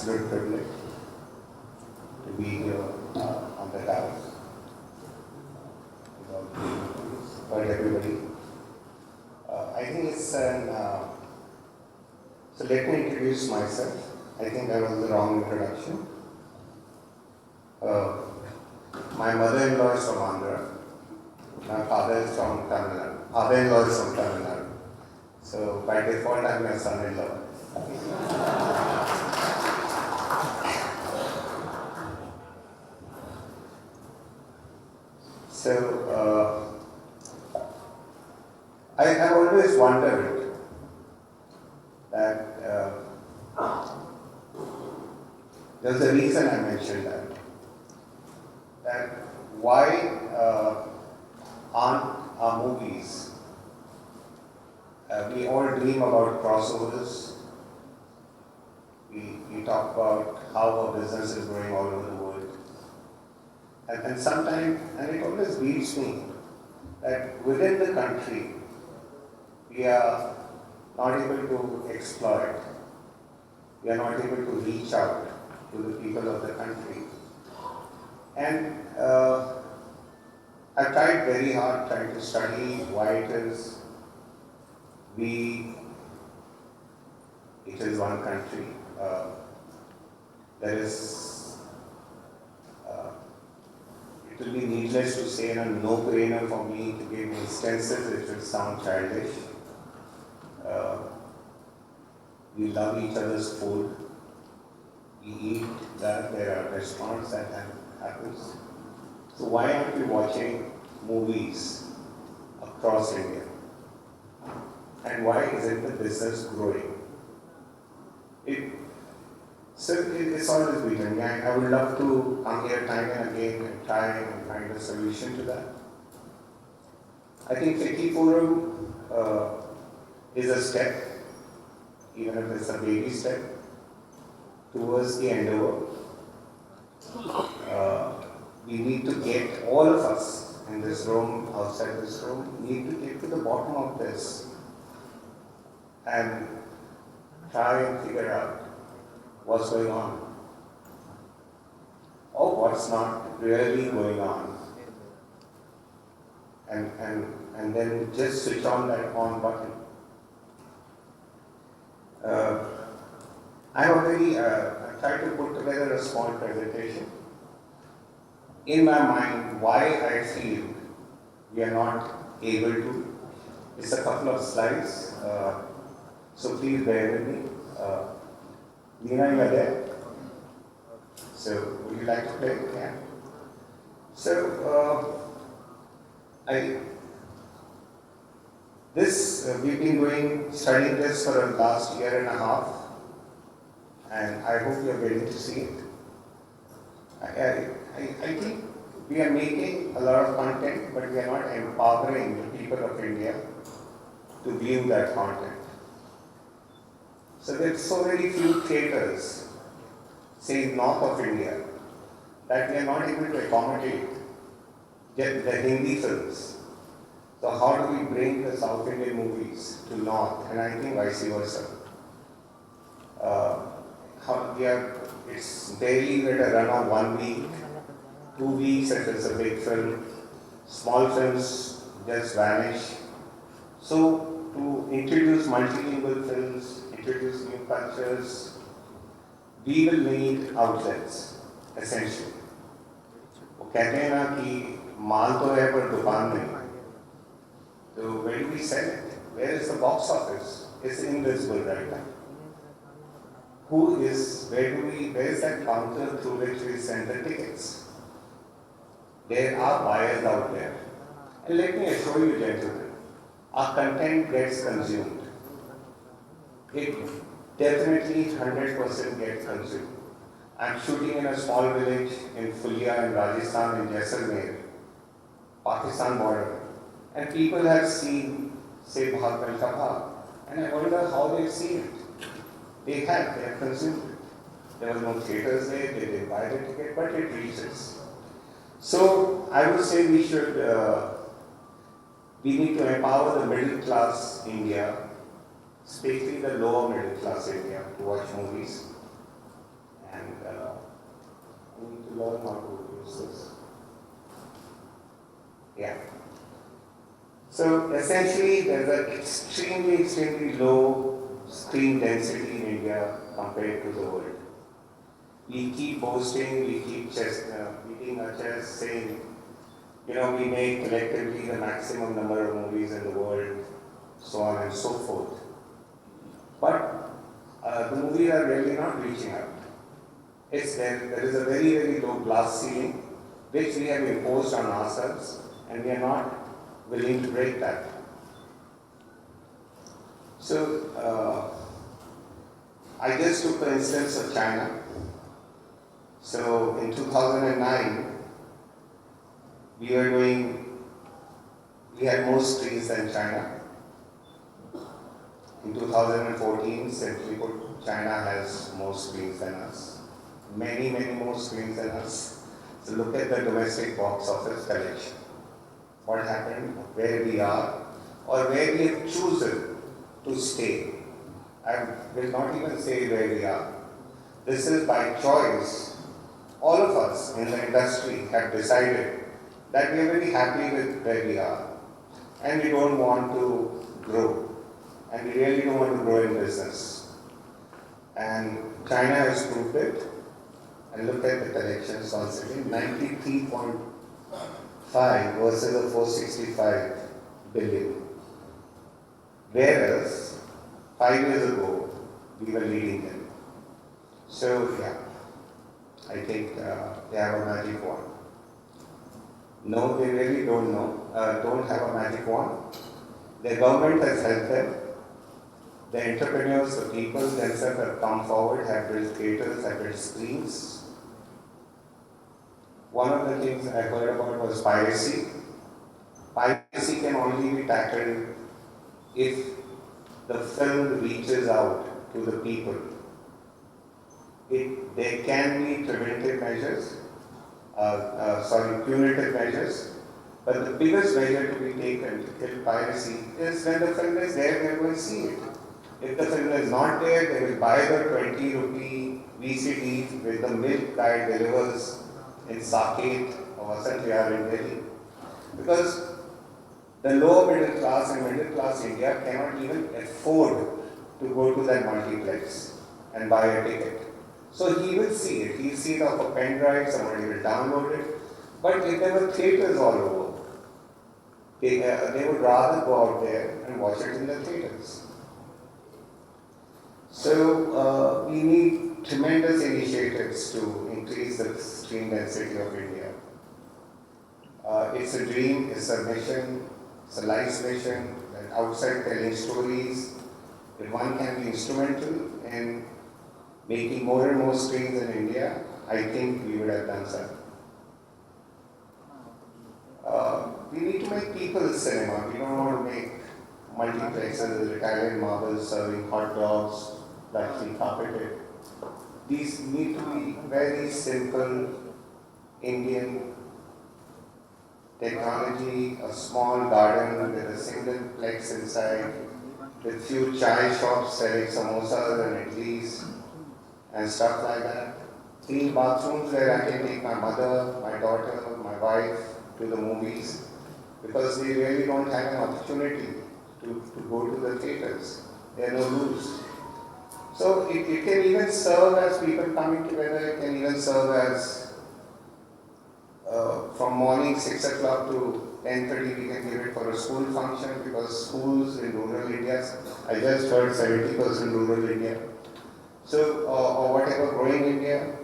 absolute privilege to be here on the dais. But everybody, I think it's an. So let me introduce myself. I think that was the wrong introduction. My mother-in-law is from Andhra. My father is from Tamil Nadu. Father-in-law is from Tamil Nadu. So by default, I'm your son-in-law. So I have always wondered that there's a reason I mentioned that why aren't our movies, we all dream about crossovers, we talk about how our business is growing all over the world, and sometimes, and it always beats me, that within the country, we are not able to exploit, we are not able to reach out to the people of the country. And I've tried very hard trying to study why it is it is one country. There is, it will be needless to say, and a no-brainer for me to give instances which will sound childish. We love each other's food. We eat that. There are restaurants that happens. So why aren't we watching movies across India? And why isn't the business growing? It's always been. I would love to come here time and again and try and find a solution to that. I think FICCI Forum is a step, even if it's a baby step, towards the endeavor. We need to get, all of us in this room, outside this room, need to get to the bottom of this and try and figure out what's going on or what's not really going on. And then just switch on that on button. I already tried to put together a small presentation. In my mind, why I feel we are not able to. It's a couple of slides, so please bear with me. Nina, you are there? So, would you like to play? Yeah. So, we've been studying this for the last year and a half, and I hope you are ready to see it. I think we are making a lot of content, but we are not empowering the people of India to view that content. So there's so very few theatres, say north of India, that we are not able to accommodate the Hindi films. So how do we bring the South Indian movies to north, and I think vice versa. It's daily at a run of 1 week, 2 weeks if it's a big film, small films just vanish. So to introduce multilingual films, introduce new cultures, we will need outlets, essentially. वो कहते हैं ना कि माल तो है पर दुकान नहीं. So where do we sell it? Where is the box office? It's invisible right now. Where is that counter through which we send the tickets? There are buyers out there. And let me assure you, gentlemen, our content gets consumed. It definitely 100% gets consumed. I'm shooting in a small village in Fulia in Rajasthan, in Jaisalmer, Pakistan border. And people have seen, say, Bhag Milkha Bhag. And I wonder how they've seen it. They have consumed it. There were no theatres there, they didn't buy the ticket, but it reaches. So I would say we need to empower the middle class India, especially the lower middle class India, to watch movies. and we need to learn how to use this. Yeah. So essentially, there's an extremely low screen density in India compared to the world. We keep boasting, we keep beating our chest, saying, we make collectively the maximum number of movies in the world, so on and so forth. But the movies are really not reaching out. There is a very low glass ceiling, which we have imposed on ourselves, and we are not willing to break that. So, I just took the instance of China. So, in 2009, we had more screens than China. In 2014, simply put, China has more screens than us. Many more screens than us. So look at the domestic box office collection. What happened, where we are, or where we have chosen to stay. I will not even say where we are. This is by choice. All of us in the industry have decided that we are very happy with where we are, and we don't want to grow, and we really don't want to grow in business. And China has proved it, and look at the collections once again, 93.5 versus a 465 billion. Whereas 5 years ago, we were leading them. So yeah, I think they have a magic wand. No, they really don't have a magic wand. The government has helped them. The entrepreneurs, the people themselves have come forward, have built theatres, have built screens. One of the things I heard about was piracy. Piracy can only be tackled if the film reaches out to the people. There can be preventive measures, punitive measures, but the biggest measure to be taken to kill piracy is when the film is there, they are going to see it. If the film is not there, they will buy the 20 rupee VCD with the milk guy delivers in Saket or Vasant Vihar in Delhi. Because the lower middle class and middle class India cannot even afford to go to that multiplex and buy a ticket. So he will see it. He'll see it off a pen drive, somebody will download it. But if there were theatres all over, they would rather go out there and watch it in the theatres. So we need tremendous initiatives to increase the screen density of India. It's a dream, it's a mission, it's a life's mission, that outside telling stories, if one can be instrumental in making more and more screens in India, I think we would have done so. We need to make people's cinema. We don't want to make multiplexes with Italian marbles serving hot dogs, lightly carpeted. These need to be very simple Indian technology, a small garden with a single plex inside, with few chai shops selling samosas and idlis and stuff like that. Clean bathrooms where I can take my mother, my daughter, my wife to the movies, because they really don't have an opportunity to go to the theatres. There are no rules. So it can even serve as people coming together, it can even serve as from morning 6 o'clock to 10:30 we can give it for a school function, because schools in rural India, I just heard 70% rural India. So, or whatever, growing India.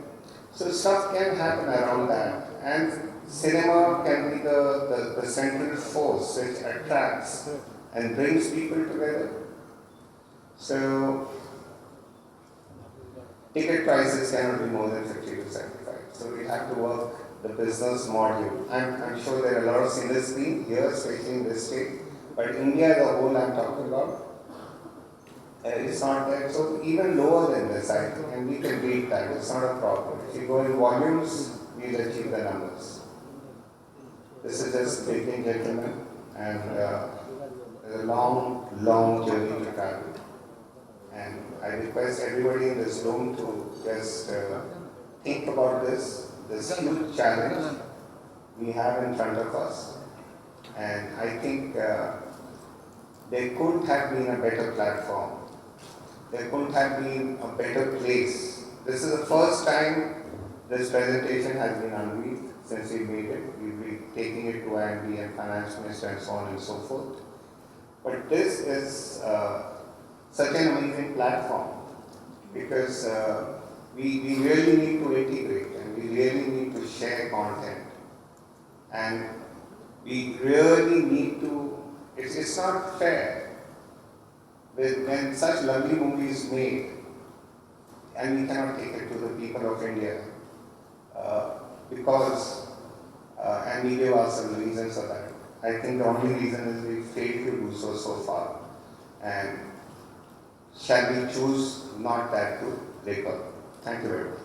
So stuff can happen around that. And cinema can be the central force which attracts and brings people together. So, ticket prices cannot be more than 50 to 75. So we have to work the business module. I'm sure there are a lot of cinemas here, especially in this state, but India as a whole I'm talking about, it's not there. So even lower than this, I think, and we can beat that. It's not a problem. If you go in volumes, we'll achieve the numbers. This is just speaking, gentlemen, and there's a long journey to travel. And I request everybody in this room to just think about this huge challenge we have in front of us, and I think there could have been a better platform. There could have been a better place. This is the first time this presentation has been unveiled since we made it. We'll be taking it to IMD and Finance Minister and so on and so forth. But this is such an amazing platform because we really need to integrate and we really need to share content. And we really need to, it's not fair when such lovely movies made and we cannot take it to the people of India because, and we give ourselves reasons for that. I think the only reason is we failed to do so far. And shall we choose not that to break up? Thank you very much.